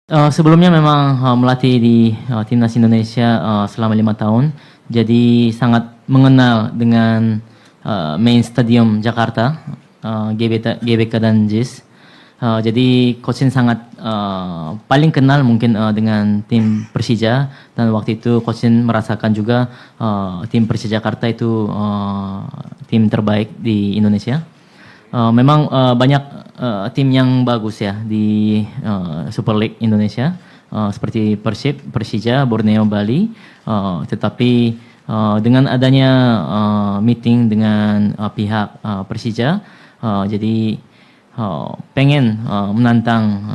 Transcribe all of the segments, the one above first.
Sebelumnya memang melatih di timnas Indonesia selama 5 tahun, jadi sangat mengenal dengan main stadium Jakarta, GBK dan JIS. Jadi Coach Shin sangat paling kenal mungkin dengan tim Persija, dan waktu itu Coach Shin merasakan juga tim Persija Jakarta itu tim terbaik di Indonesia. Memang banyak tim yang bagus ya di Super League Indonesia, seperti Persib, Persija, Borneo, Bali. Tetapi dengan adanya meeting dengan pihak Persija, jadi pengen menantang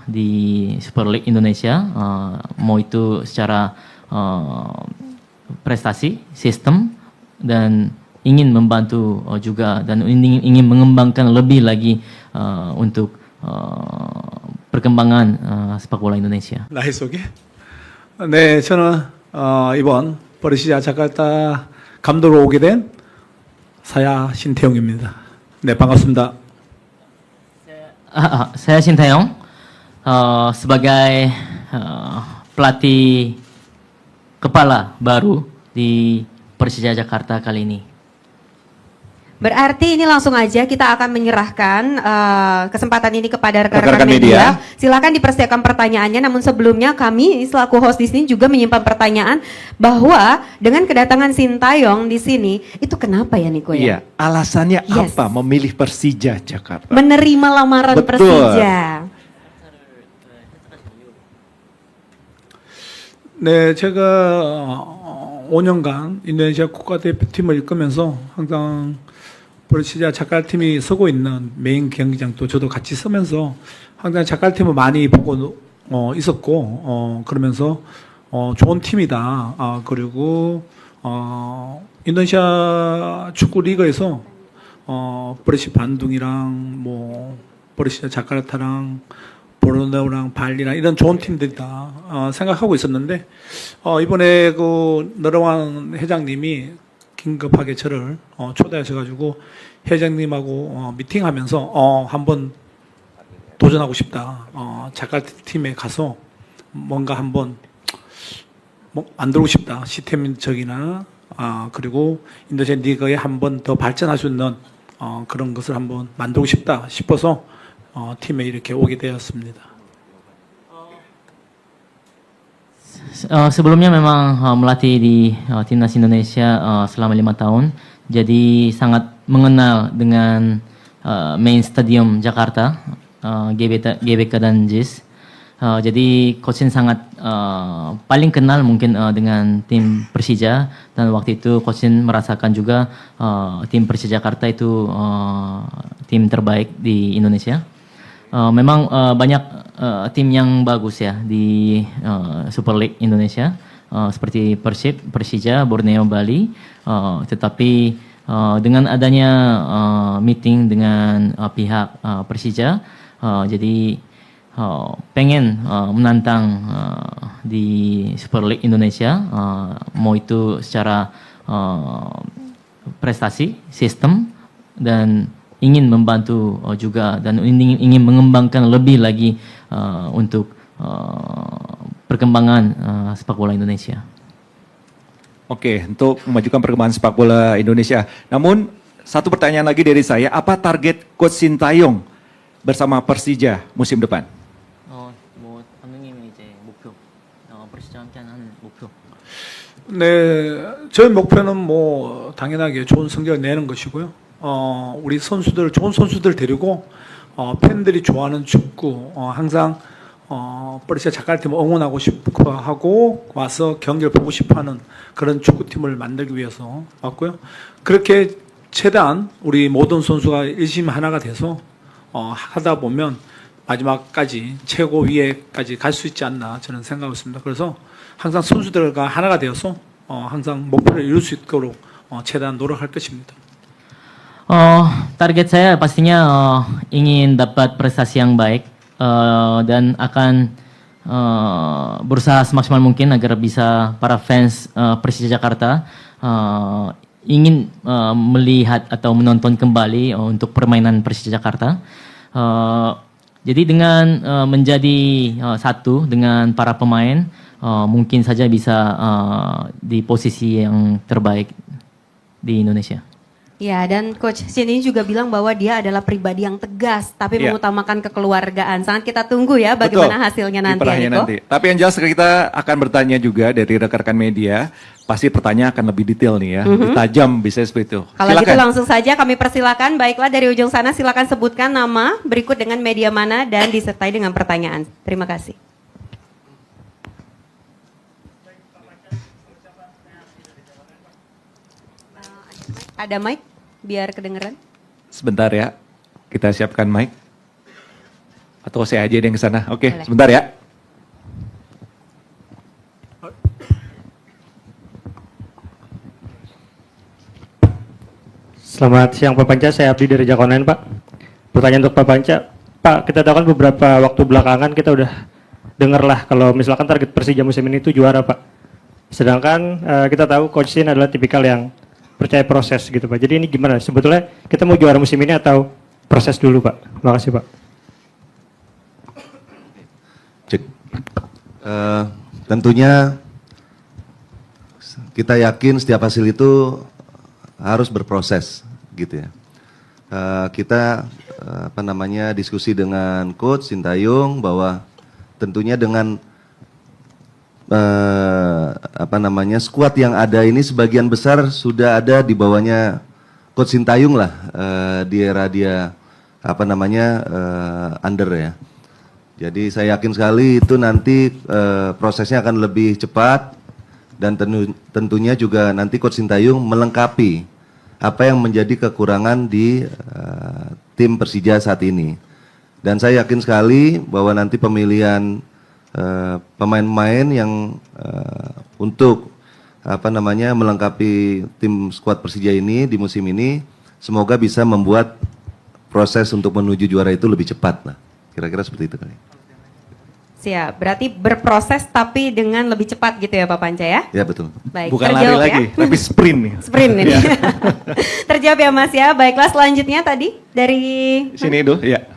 di Super League Indonesia, mau itu secara prestasi, sistem, dan ingin membantu juga, dan ingin mengembangkan lebih lagi untuk perkembangan sepak bola Indonesia. 나이 속에? 네, 저는 이번 버르시아 자카르타 감독으로 오게 된 사야 신태용입니다. 네, 반갑습니다. Saya Sintayong, sebagai pelatih kepala baru di Persija Jakarta kali ini. Berarti ini langsung aja kita akan menyerahkan kesempatan ini kepada rekan-rekan media. Silakan dipersiapkan pertanyaannya. Namun sebelumnya kami selaku host di sini juga menyimpan pertanyaan bahwa dengan kedatangan Sintayong di sini itu kenapa ya Niko ya? Iya, alasannya apa memilih Persija Jakarta? Menerima lamaran Betul. Persija. 네, 제가 5년간 인도네시아 국가대표팀을 이끌면서 항상 버르시아 자카르타팀이 서고 있는 메인 경기장도 저도 같이 서면서 항상 자카르타팀을 많이 보고 있었고, 그러면서 좋은 팀이다. 그리고 인도네시아 축구 리그에서 버르시 반둥이랑 뭐 버르시아 자카르타랑 보르네오랑 발리랑 이런 좋은 팀들이다 생각하고 있었는데, 이번에 그 너러왕 회장님이 긴급하게 저를 초대하셔가지고 회장님하고 미팅하면서 한번 도전하고 싶다. 자카르타 팀에 가서 뭔가 한번 만들고 싶다. 시스템적이나 그리고 인도네시아 리그에 한번 더 발전할 수 있는 그런 것을 한번 만들고 싶다 싶어서 팀에 이렇게 오게 되었습니다. Sebelumnya memang melatih di timnas Indonesia selama 5 tahun, jadi sangat mengenal dengan main stadium Jakarta, GBK dan JIS. Jadi Coach Shin sangat paling kenal mungkin dengan tim Persija, dan waktu itu Coach Shin merasakan juga tim Persija Jakarta itu tim terbaik di Indonesia. Memang banyak tim yang bagus ya di Super League Indonesia, seperti Persib, Persija, Borneo, Bali. Tetapi dengan adanya meeting dengan pihak Persija, jadi pengen menantang di Super League Indonesia, mau itu secara prestasi, sistem, dan ingin membantu juga, dan ingin mengembangkan lebih lagi untuk perkembangan sepak bola Indonesia. Oke, untuk memajukan perkembangan sepak bola Indonesia. Namun, satu pertanyaan lagi dari saya, apa target Coach Sintayong bersama Persija musim depan? 네, 저희 목표는 뭐 당연하게 좋은 성적을 내는 것이고요. 우리 선수들, 좋은 선수들 데리고 팬들이 좋아하는 축구, 항상 버르시아 자카르타팀을 응원하고 싶어 하고 와서 경기를 보고 싶어하는 그런 축구팀을 만들기 위해서 왔고요. 그렇게 최대한 우리 모든 선수가 열심히 하나가 돼서 하다 보면 마지막까지 최고 위에까지 갈 수 있지 않나 저는 생각하고 있습니다. k래서 항상 선수들과 하나가 되어서 항상 목표를 이룰 수 있도록 최대한 노력할 것입니다. Target saya pastinya ingin dapat prestasi yang baik, dan akan berusaha semaksimal mungkin agar bisa para fans Persija Jakarta ingin melihat atau menonton kembali untuk permainan Persija Jakarta. Jadi dengan menjadi satu dengan para pemain, mungkin saja bisa di posisi yang terbaik di Indonesia. Ya, dan Coach Shin ini juga bilang bahwa dia adalah pribadi yang tegas, tapi Iya. mengutamakan kekeluargaan. Sangat kita tunggu ya bagaimana Betul. hasilnya Di nanti, perahnya Niko. nanti. Tapi yang jelas kita akan bertanya juga dari rekan-rekan media. Pasti pertanyaan akan lebih detail nih ya. Lebih tajam bisa seperti itu. Kalau gitu Silakan. langsung saja kami persilakan. Baiklah dari ujung sana silakan sebutkan nama, berikut dengan media mana, dan disertai dengan pertanyaan. Terima kasih. Ada mic biar kedengeran. Sebentar ya. Kita siapkan mic. Atau saya aja yang ke sana. Oke, Boleh. sebentar ya. Selamat siang Pak Panca, saya Abdi dari Jakonen Pak. Pertanyaan untuk Pak Panca, Pak, kita tahu kan beberapa waktu belakangan kita udah dengar lah kalau misalkan target Persija musim ini itu juara Pak. Sedangkan kita tahu Coach Shin adalah tipikal yang percaya proses gitu Pak. Jadi ini gimana? Sebetulnya kita mau juara musim ini atau proses dulu Pak? Terima kasih Pak. Cek. Tentunya kita yakin setiap hasil itu harus berproses gitu ya. Kita diskusi dengan Coach Sintayong bahwa tentunya dengan skuad yang ada ini sebagian besar sudah ada di bawahnya Coach Sintayong lah di era dia under ya. Jadi saya yakin sekali itu nanti prosesnya akan lebih cepat dan tentunya juga nanti Coach Sintayong melengkapi apa yang menjadi kekurangan di tim Persija saat ini. Dan saya yakin sekali bahwa nanti pemilihan pemain-pemain yang untuk melengkapi tim skuad Persija ini di musim ini semoga bisa membuat proses untuk menuju juara itu lebih cepat lah. Kira-kira seperti itu kali. Siap, berarti berproses tapi dengan lebih cepat gitu ya Pak Panca ya? Ya betul. Baik, Bukan lari terjawab lagi, ya? tapi sprint nih. Sprint ini. Terjawab ya Mas ya. Baiklah selanjutnya tadi dari Sini itu, ya.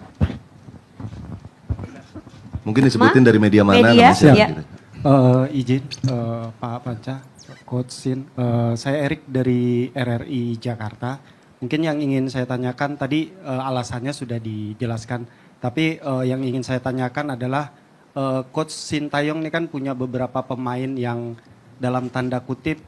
Mungkin disebutin dari media mana? Media, namanya siapa ya. gitu. Izin Pak Panca, Coach Shin, saya Erik dari RRI Jakarta. Mungkin yang ingin saya tanyakan tadi alasannya sudah dijelaskan, tapi yang ingin saya tanyakan adalah Coach Sintayong ini kan punya beberapa pemain yang dalam tanda kutip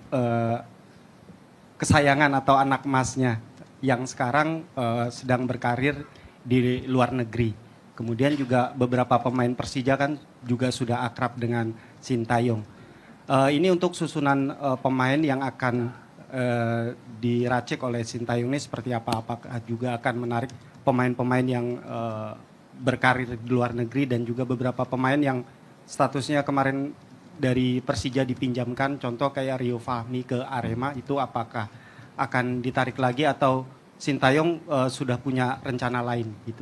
kesayangan atau anak emasnya yang sekarang sedang berkarir di luar negeri. Kemudian juga beberapa pemain Persija kan juga sudah akrab dengan Sintayong. Ini untuk susunan pemain yang akan diracik oleh Sintayong ini seperti apa? Apakah juga akan menarik pemain-pemain yang berkarir di luar negeri dan juga beberapa pemain yang statusnya kemarin dari Persija dipinjamkan, contoh kayak Rio Fahmi ke Arema, itu apakah akan ditarik lagi atau Sintayong sudah punya rencana lain gitu?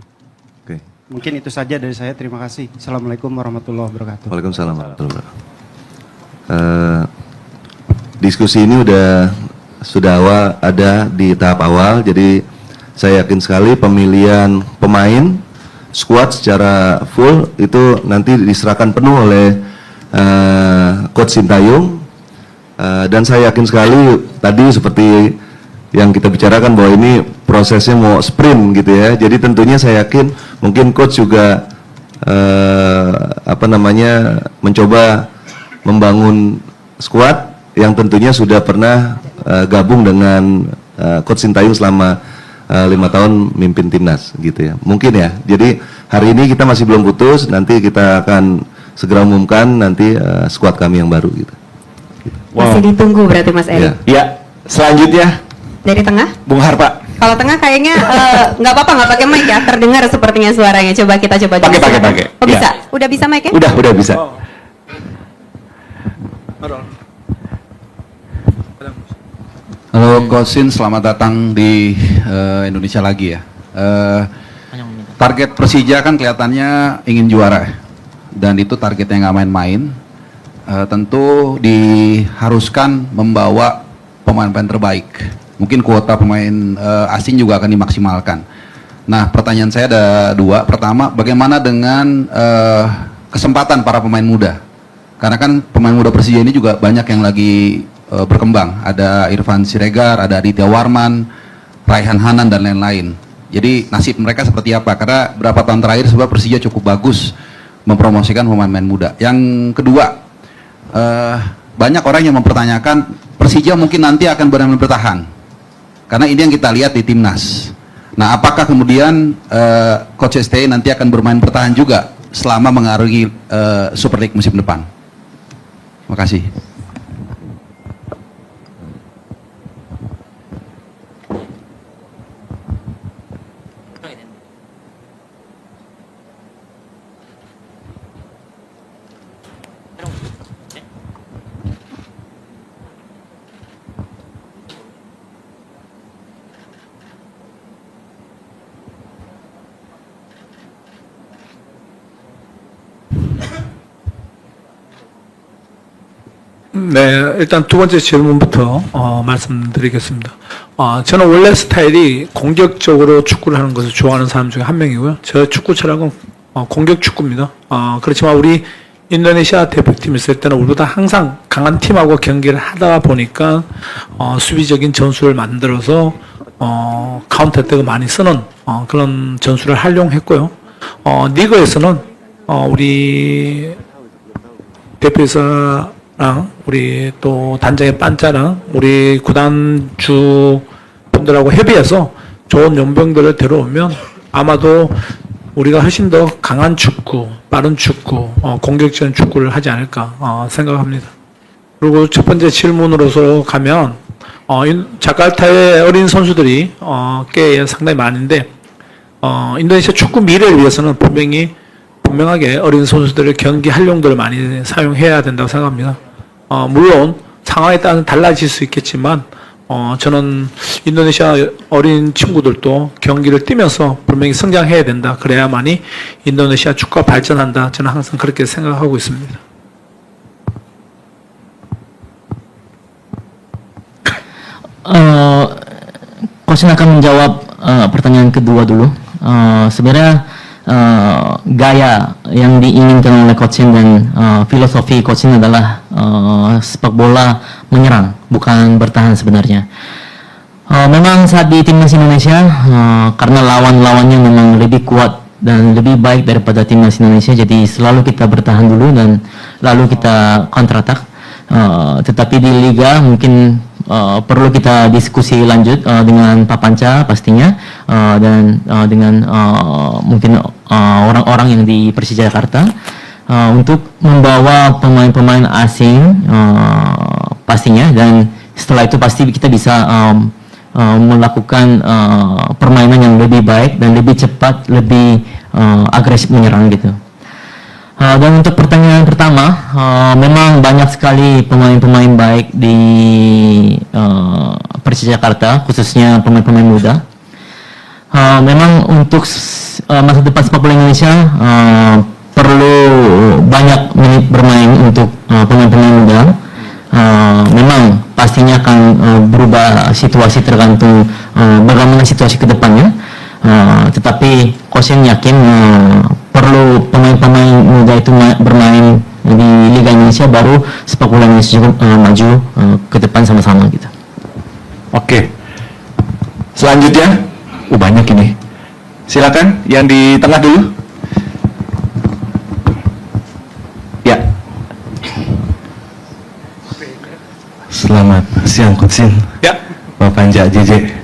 Oke. Mungkin itu saja dari saya, terima kasih. Assalamualaikum warahmatullahi wabarakatuh. Waalaikumsalam warahmatullahi wabarakatuh. Diskusi ini sudah ada di tahap awal, jadi saya yakin sekali pemilihan pemain skuad secara full itu nanti diserahkan penuh oleh Coach Sintayong, dan saya yakin sekali tadi seperti yang kita bicarakan bahwa ini prosesnya mau sprint gitu ya. Jadi tentunya saya yakin mungkin coach juga mencoba membangun skuad yang tentunya sudah pernah gabung dengan Coach Sintayong selama 5 tahun mimpin timnas gitu ya. Mungkin ya. Jadi hari ini kita masih belum putus, nanti kita akan segera umumkan nanti skuad kami yang baru gitu. Masih ditunggu berarti Mas Erik. Ya, selanjutnya Dari tengah? Bung Harpa. Kalau tengah kayaknya nggak apa-apa, nggak pakai mic ya, terdengar sepertinya suaranya. Coba kita coba. Pakai. Oh Ya. bisa? Udah bisa mic ya? Udah bisa. Oh. Halo. Halo Coach Shin, selamat datang di Indonesia lagi ya. Target Persija kan kelihatannya ingin juara dan itu targetnya nggak main-main. Tentu diharuskan membawa pemain-pemain terbaik. Mungkin kuota pemain asing juga akan dimaksimalkan. Nah, pertanyaan saya ada dua. Pertama, bagaimana dengan kesempatan para pemain muda? Karena kan pemain muda Persija ini juga banyak yang lagi berkembang. Ada Irfan Siregar, ada Aditya Warman, Raihan Hanan, dan lain-lain. Jadi nasib mereka seperti apa? Karena berapa tahun terakhir sebab Persija cukup bagus mempromosikan pemain-pemain muda. Yang kedua, banyak orang yang mempertanyakan Persija mungkin nanti akan benar-benar bertahan. Karena ini yang kita lihat di timnas. Nah, apakah kemudian Coach STI nanti akan bermain bertahan juga selama mengaruhi Super League musim depan? Terima kasih. 네, 일단 두 번째 질문부터 말씀드리겠습니다. 저는 원래 스타일이 공격적으로 축구를 하는 것을 좋아하는 사람 중에 한 명이고요. 저 축구 철학은 공격 축구입니다. 그렇지만 우리 인도네시아 대표팀 있을 때는 우리보다 항상 강한 팀하고 경기를 하다 보니까 수비적인 전술을 만들어서 카운터 어택을 많이 쓰는 그런 전술을 활용했고요. 리그에서는 우리 대표이사랑 우리 또 단장의 빤짜랑 우리 구단주 분들하고 협의해서 좋은 용병들을 데려오면 아마도 우리가 훨씬 더 강한 축구, 빠른 축구, 공격적인 축구를 하지 않을까 생각합니다. 그리고 첫 번째 질문으로서 가면 자카르타의 어린 선수들이 꽤 상당히 많은데 인도네시아 축구 미래를 위해서는 분명하게 어린 선수들을 경기 활용도를 많이 사용해야 된다고 생각합니다. 물론 상황에 따라 달라질 수 있겠지만 저는 인도네시아 어린 친구들도 경기를 뛰면서 분명히 성장해야 된다. 그래야만이 인도네시아 축구가 발전한다. 저는 항상 그렇게 생각하고 있습니다. Coach akan menjawab pertanyaan kedua dulu. Sebenarnya gaya yang diinginkan oleh Coach dan filosofi Coach adalah sepak bola menyerang, bukan bertahan sebenarnya. Memang saat di timnas Indonesia, karena lawan-lawannya memang lebih kuat dan lebih baik daripada timnas Indonesia, jadi selalu kita bertahan dulu dan lalu kita counter attack. Tetapi di liga mungkin perlu kita diskusi lanjut dengan Pak Panca pastinya dan dengan mungkin orang-orang yang di Persija Jakarta untuk membawa pemain-pemain asing pastinya, dan setelah itu pasti kita bisa melakukan permainan yang lebih baik dan lebih cepat, lebih agresif menyerang gitu. Dan untuk pertanyaan pertama, memang banyak sekali pemain-pemain baik di Persija Jakarta, khususnya pemain-pemain muda. Memang untuk masa depan sepak bola Indonesia perlu banyak menit bermain untuk pemain-pemain muda. Memang pastinya akan berubah situasi tergantung bagaimana situasi ke depannya. Tetapi Coach yakin perlu pemain-pemain muda itu bermain di Liga Indonesia, baru sepak bola Indonesia juga maju ke depan sama-sama gitu. Oke. Selanjutnya, banyak ini. Silakan yang di tengah dulu. Ya. Selamat siang Coach. Ya. Pak Panja JJ.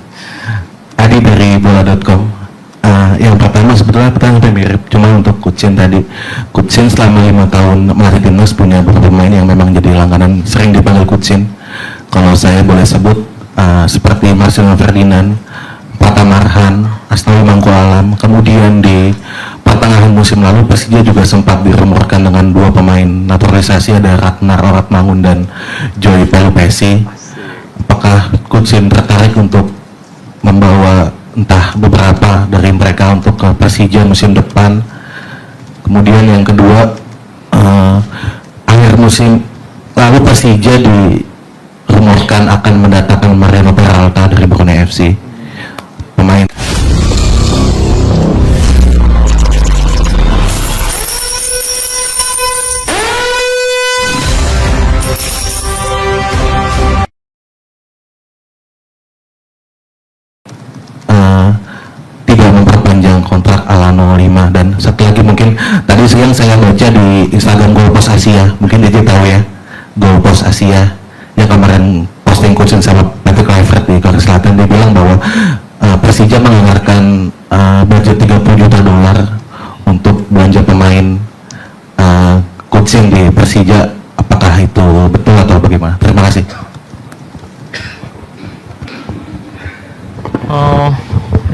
Adi dari bola.com. Yang pertama sebetulnya pertanyaan mirip, cuma untuk Kucin tadi. Kucin selama 5 tahun melatih timnas punya beberapa pemain yang memang jadi langganan, sering dipanggil Kucin. Kalau saya boleh sebut seperti Marcelino Ferdinand, Pratama Arhan, Asnawi Mangku Alam. Kemudian di pertengahan musim lalu Persija juga sempat dirumorkan dengan 2 pemain naturalisasi, ada Ratnar Oratmangun dan Joy Pelupesi. Apakah Kucin tertarik untuk membawa entah beberapa dari mereka untuk ke Persija musim depan? Kemudian yang kedua, akhir musim lalu Persija dirumorkan akan mendatangkan Mariano Peralta dari Brunei FC, pemain siang saya baca di Instagram Goalpost Asia, mungkin dia tahu ya, Goalpost Asia yang kemarin posting Coach sama Patrick Kluivert di Korea Selatan, dia bilang bahwa Persija menganggarkan budget 30 juta dolar untuk belanja pemain coaching di Persija. Apakah itu betul atau bagaimana? Terima kasih.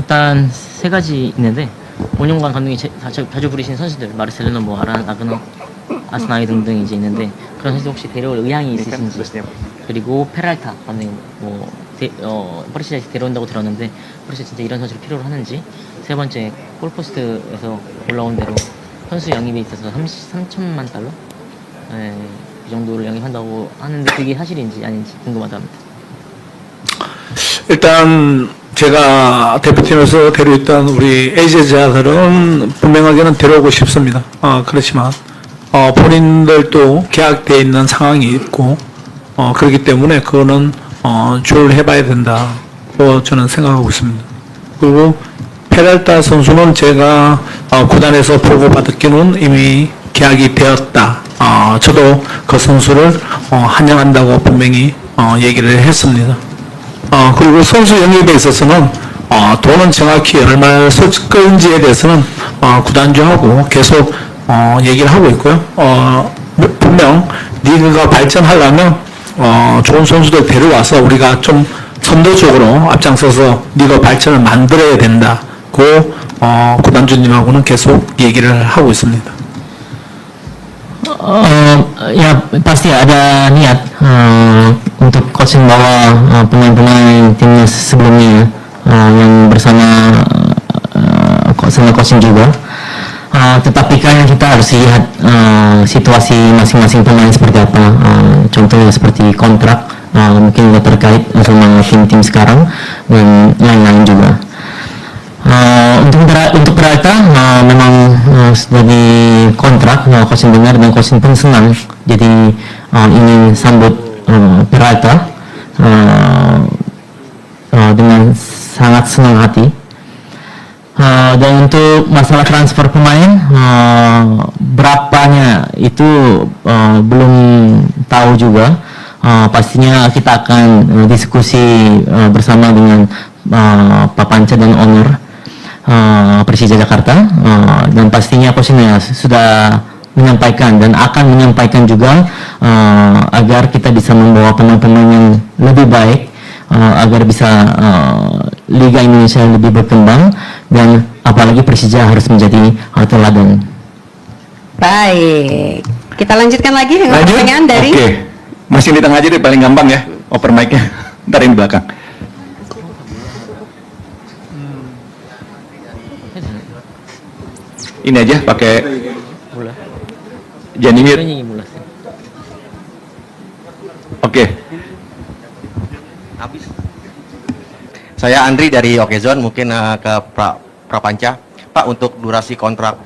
일단 세 가지 있는데 5년간 감독이 자주 부르신 선수들 마르셀로나, 뭐 아그너, 아스나이 등등 이제 있는데 그런 선수 혹시 데려올 의향이 있으신지, 그리고 페랄타 감독님 뭐 프리시아에서 데려온다고 들었는데 프리시아 진짜 이런 선수를 필요로 하는지, 세 번째 골포스트에서 올라온 대로 선수 영입에 있어서 3천만 달러? 네, 그 정도를 영입한다고 하는데 그게 사실인지 아닌지 궁금하답니다. 일단 제가 대표팀에서 데려있던 우리 에이제자들은 분명하게는 데려오고 싶습니다. 그렇지만 본인들도 계약되어 있는 상황이 있고 그렇기 때문에 그거는 조율해봐야 된다고 저는 생각하고 있습니다. 그리고 페랄타 선수는 제가 구단에서 보고받았기는 이미 계약이 되었다. 저도 그 선수를 환영한다고 분명히 얘기를 했습니다. 그리고 선수 영입에 있어서는 돈은 정확히 얼마나 쓸 건지에 대해서는 구단주하고 계속 얘기를 하고 있고요. 분명 리그가 발전하려면 좋은 선수들 데려와서 우리가 좀 선도적으로 앞장서서 리그 발전을 만들어야 된다고 구단주님하고는 계속 얘기를 하고 있습니다. Ya pasti ada niat untuk coaching bawa pemain-pemain timnas sebelumnya yang bersama sama coaching juga. Tetapi kan kita harus lihat situasi masing-masing pemain seperti apa. Contohnya seperti kontrak, mungkin nggak terkait sama tim-tim sekarang dan lain-lain juga. Untuk Peralta memang sudah di kontrak, coaching dengar dan coaching pun senang, jadi ingin sambut Peralta dengan sangat senang hati. Dan untuk masalah transfer pemain, berapanya itu belum tahu juga. Pastinya kita akan diskusi bersama dengan Pak Panca dan owner Persija Jakarta, dan pastinya coachnya sudah menyampaikan dan akan menyampaikan juga agar kita bisa membawa pemain-pemain yang lebih baik, agar bisa Liga Indonesia lebih berkembang, dan apalagi Persija harus menjadi teladan. Baik, kita lanjutkan lagi dengan pertanyaan dari. Oke, masih di tengah aja deh, paling gampang ya, oper mic-nya. Ntar yang di belakang. Ini aja pakai Janimir. Oke. Saya Andri dari Okezone, mungkin ke Prapanca. Pak, untuk durasi kontrak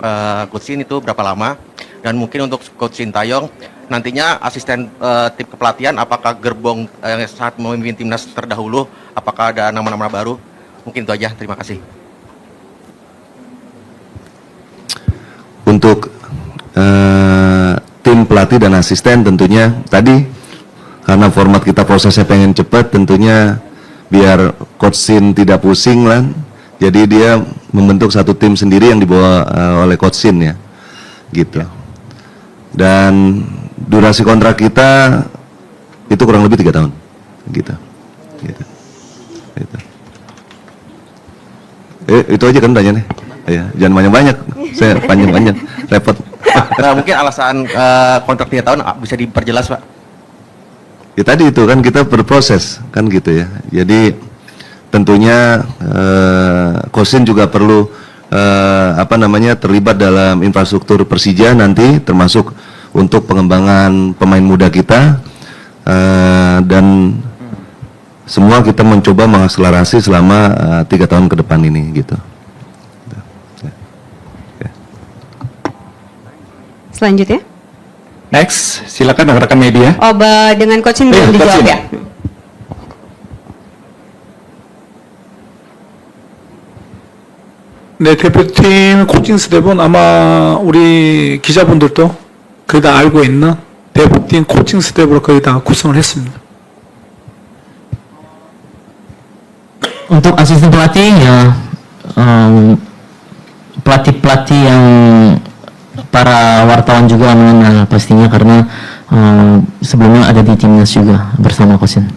Coach Shin itu berapa lama? Dan mungkin untuk Coach Sintayong, nantinya asisten tim kepelatihan, apakah gerbong saat memimpin timnas terdahulu, apakah ada nama-nama baru? Mungkin itu aja, terima kasih. Untuk tim pelatih dan asisten tentunya tadi karena format kita prosesnya pengen cepat, tentunya biar Coach Shin tidak pusing lah, jadi dia membentuk satu tim sendiri yang dibawa oleh Coach Shin ya, gitu. Dan durasi kontrak kita itu kurang lebih 3 tahun, gitu. Itu aja kan tanya nih. Ya, jangan banyak-banyak, saya panjang-panjang, repot. Nah, mungkin alasan kontrak 3 tahun bisa diperjelas, Pak? Ya tadi itu kan kita berproses, kan gitu ya. Jadi tentunya Coach Shin juga perlu terlibat dalam infrastruktur Persija nanti, termasuk untuk pengembangan pemain muda kita, dan semua kita mencoba mengakselerasi selama 3 tahun ke depan ini, gitu. Selanjutnya. Next, silakan rekan-rekan media. Dengan coaching belum dijawab ya? 네, 대표팀 코칭 스텝은 아마 우리 기자분들도 거의 다 알고 있는 대표팀 코칭 스텝으로 거의 다 구성을 했습니다. Untuk asisten pelatih ya pelatih-pelatih yang para wartawan juga mengenal pastinya karena sebelumnya ada di timnas juga bersama Kosin.